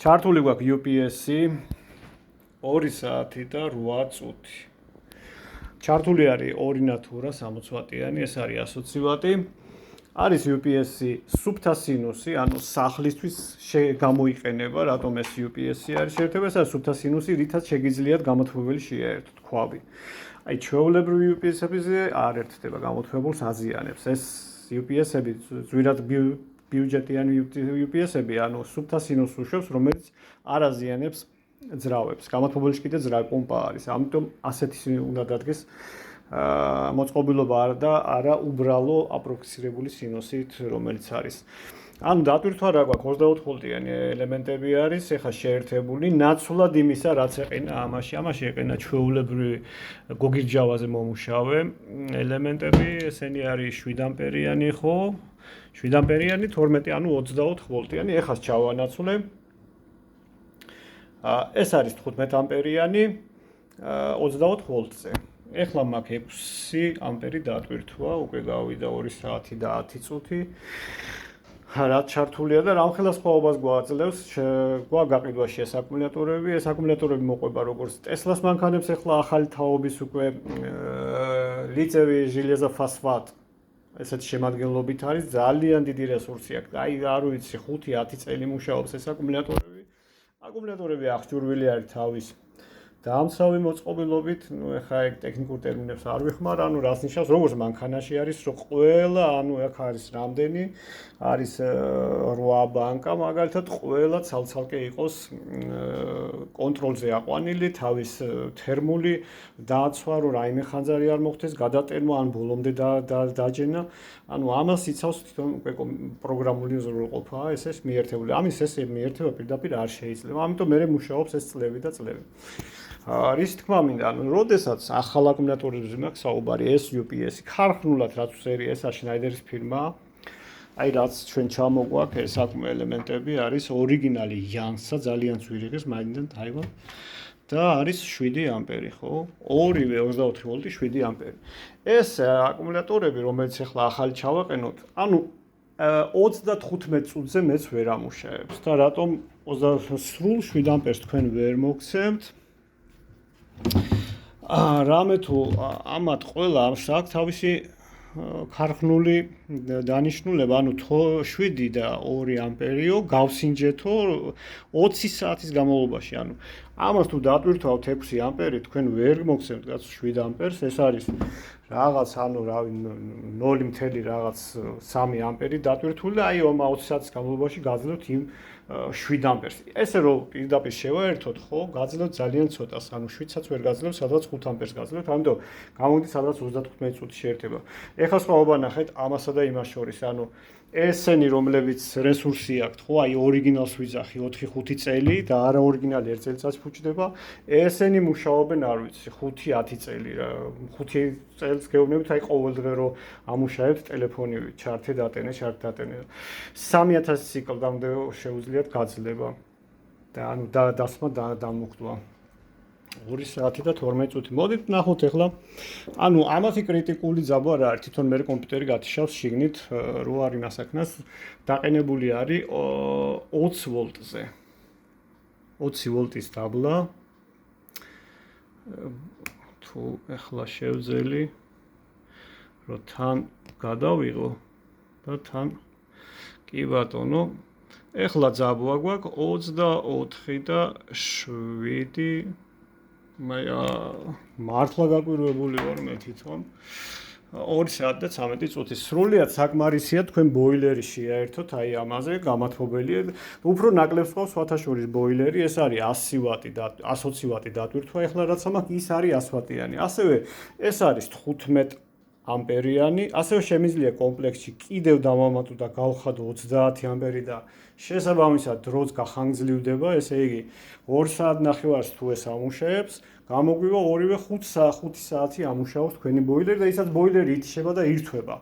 ჩართული გვაქვს UPS-ი 2 საათი და 8 წუთი. ჩართული არის 2 ნათურა 60 ვატიანი, ეს არის 120 ვატი. არის UPS-ი სუფთა სინუსი, ანუ სახლისთვის გამოიყენება, რატომ ეს UPS-ი არის შეერთება, ეს არის სუფთა სინუსი, რითაც შეგიძლიათ გამოთვლებელი შეერთოთ ქვავი. აი ჩვეულებრივი UPS-ებზე არ ერთდება გამოთვლებულს აზიანებს. ეს UPS-ები ზვირად ბიუჯეტიანი UPS-ები, ანუ სუფთა სინუსს უშვებს, რომელიც არ აზიანებს ძრავებს. გამოთვლებელში კიდე ძრავი პომპა არის. ამიტომ ასეთი უნდა დადგეს მოწყობილობა და არა უბრალო აპროქსიმირებული სინუსით, რომელიც არის. ანუ დატვირთვა რა გვაქვს 24 ვოლტიანი ელემენტები არის, ეხლა შეერთებული ნაცვლად იმისა, რაც ეყინა ამაში ეყინა ჩვეულებრივი გოგირჯავაზე მომუშავე ელემენტები, ესენი არის 7 ამპერიანი, ხო? 7 ამპერიანი, 12, ანუ 24 ვოლტიანი, ეხლა ჩავანაცვლე. ეს არის 15 ამპერიანი 24 ვოლტზე. ეხლა მაქვს 6 ამპერი დატვირთვა, უკვე გავიდა 2 საათი და 10 წუთი. რაც ჩართულია და რამხელა სხვაობას გვაძლევს, გაყიდვაში ეს აკუმულატორები, ეს აკუმულატორები მოყვება როგორც ტესლას მანქანებს, ეხლა ახალი თაობის უკვე ლიწევი ჟელეზოფოსფატ ესეთი შემადგენლობით არის, ძალიან დიდი რესურსი აქვს. აი არ ვიცი 5-10 წელი მუშაობს ეს აკუმულატორები. აკუმულატორები აღჭურვილი არის თავის დამცავი მოწყობილობით, ნუ ეხლა ეგ ტექნიკურ ტერმინებს არ ვიხმარ, ანუ რას ნიშნავს, როგორც მანქანაში არის, რომ ყველა, ანუ აქ არის რამდენი, არის 8 ბანკა, მაგალითად, ყველა ცალ-ცალკე იყოს კონტროლზე აყვანილი, თავის თერმული დააცვა, რომ რაიმე ხანძარი არ მოხდეს, გადატერმა, ან ბოლომდე დაჯენა, ანუ ამას იცავს თვითონ უკვე პროგრამული უზრუნველყოფა, ეს მიერთებული. ამის ეს მიერთება პირდაპირ არ შეიძლება. ამიტომ მე მუშაობს ეს წლები და წლები. რის თქმა მინდა, ანუ როდესაც ახალ აკუმულატორებზე მაქვს საუბარი, ეს UPS-ი ქარხნულად რაც სერია, ეს Schneider-ის ფირმა. აი რაც ჩვენ ჩამოგვაქვს ეს ელემენტები არის ორიგინალი Jansa, ძალიან ძვირიღის, მაინდან Taiwan და არის 7 ამპერი, ხო? ორივე 24 ვოლტი 7 ამპერი. ეს აკუმულატორები, რომელიც ახლა ახალი ჩავაყენოთ, ანუ 35 წუთზე მეც ვერ ამუშავებს და რატომ სრულ 7 ამპერს თქვენ ვერ მოგცემთ? რამე თუ ამათ ყველა აქვს თავისი ქარხნული დანიშნულება, ანუ 7 და 2 ამპერიო გავსინჯეთო 20 საათის განმავლობაში, ანუ ამას თუ დატვირთვავთ 6 ამპერი, თქვენ ვერ მოგცემთ 7 ამპერს, ეს არის რაღაც, ანუ რავი 0 რაღაც 3 ამპერი დატვირთული და აი 20 საათის განმავლობაში გაძლევთ იმ 7 ამპერს. ესე რომ პირდაპირ შევაერთოთ, ხო, გაძლევთ ძალიან ცოტას, ანუ 7-საც ვერ გაძლევთ, სადღაც 5 ამპერს გაძლევთ, ამიტომ გამოდის სადღაც 35 წუთი შეერთება. ეხლა სხვაობა ნახეთ ამასა და იმას შორის, ანუ ესენი რომლებიც რესურსი აქვთ, ხო, აი ორიგინალს ვიძახი 4-5 წელი და არა ორიგინალი 1 წელიწადს ფუჭდება, ესენი მუშაობენ, არ ვიცი, 5-10 წელი რა, 5 წელს გეუბნებით, აი ყოველდღე რომ ამუშავებთ ტელეფონი ჩართე დატენე. 3000 ციკლამდე შეუძლიათ გაძლება და ანუ დასმა დამოხტვა 2 საათი და 12 წუთი. მოდით ნახოთ ახლა. ანუ ამათი კრიტიკული ძაბვა რა არის, თვითონ მე კომპიუტერი გათიშავს შიგნით რო არის ნასაქმნას, დაყენებული არის 20 ვოლტზე. 20 ვოლტის დაბლა. თუ ახლა შევძელი, რომ თან გადავიღო და თან კი ბატონო, ახლა ძაბვა გვაქვს 24 და 7 მართლა გაკვირვებული ვარ მე თვითონ 2 საათი და 13 წუთი. სრულიად საკმარისია თქვენ ბოილერი შეაერთოთ აი ამაზე, გამათბობელია. უფრო ნაკლებს ყავს სხვათაშორის ბოილერი, ეს არის 100 ვატი და 120 ვატი დატვირთვა, ახლა რაც მაქვს ის არის 100 ვატიანი. ასევე ეს არის 15 ამპერიანი, ასევე შემიძლია კომპლექსში კიდევ დავამატო და გავხადო 30 ამპერი და შესაბამისად დროც გახანგრძლივდება, ესე იგი 2 საათნახევარს თუ ეს ამუშავებს, გამოგვივა ორივე 5 საათი ამუშავოს თქვენი ბოილერი და ისაც ბოილერი ითიშება და ირთვება.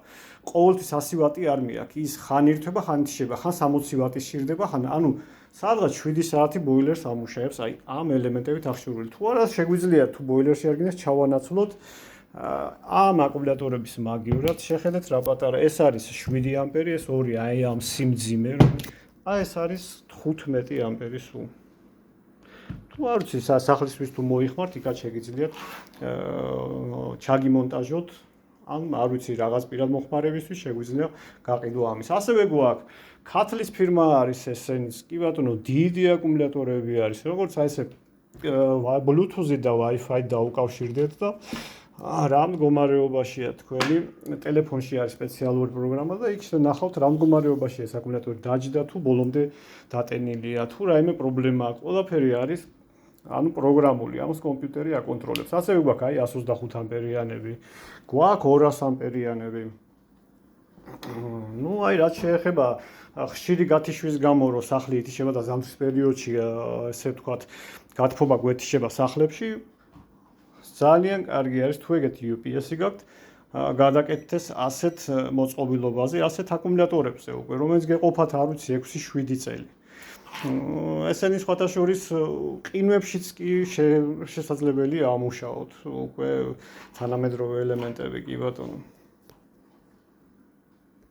ყოველთვის 100 ვატი არ მიაქვს, ის ხან ირთვება, ხან ითიშება, ხან 60 ვატი სჭირდება, ხან ანუ სადღაც 7 საათი ბოილერს ამუშავებს, აი ამ ელემენტებით აღჭურვილი. თუ არა შეგვიძლია თუ ბოილერში არ გინდას ჩავანაცვლოთ ამ აკუმულატორების მაგივრად შეხედეთ რა პატარა, ეს არის 7 ამპერი, ეს 2 აი ამ სიმძიმე, აი ეს არის 15 ამპერი სულ. თუ არ ვიცი, სახლისთვის თუ მოიხმართ, იქაც შეგიძლიათ ჩაგიმონტაჟოთ, ან არ ვიცი, რაღაც პირად მოხმარებისთვის შეგვიძლია გაყიდვა ამის. ასევე გვაქვს ქათლის ფირმა არის ესენიც, კი ბატონო, დიდი აკუმულატორები არის, როგორც აი ესე Bluetooth-ი და Wi-Fi დაუკავშირდეთ და რა მდგომარეობაშია თქვენი ტელეფონში არის სპეციალური პროგრამა და იქ ნახავთ რა მდგომარეობაშია ეს აკუმულატორი დაჯდა თუ ბოლომდე დატენილია თუ რაიმე პრობლემა აქვს. ყველაფერი არის ანუ პროგრამული, ამას კომპიუტერი აკონტროლებს. ასევე გვაქვს აი 125 ამპერიანები, გვაქვს 200 ამპერიანები. ნუ აი რაც შეეხება ხშირი გათიშვის გამო რო სახლი ითიშება და ზამთრის პერიოდში ესე ვთქვათ გათბობა გვეთიშება სახლებში ძალიან კარგი არის თუ ეგეთი UPS-ი გაქვთ გადაკეთდეს ასეთ მოწყობილობაზე, ასეთ აკუმულატორებზე უკვე, რომელიც გეყოფათ არ ვიცი 6-7 წელი. ესენი სხვათა შორის ყინვებშიც კი შესაძლებელია ამუშაოთ უკვე თანამედროვე ელემენტები კი ბატონო.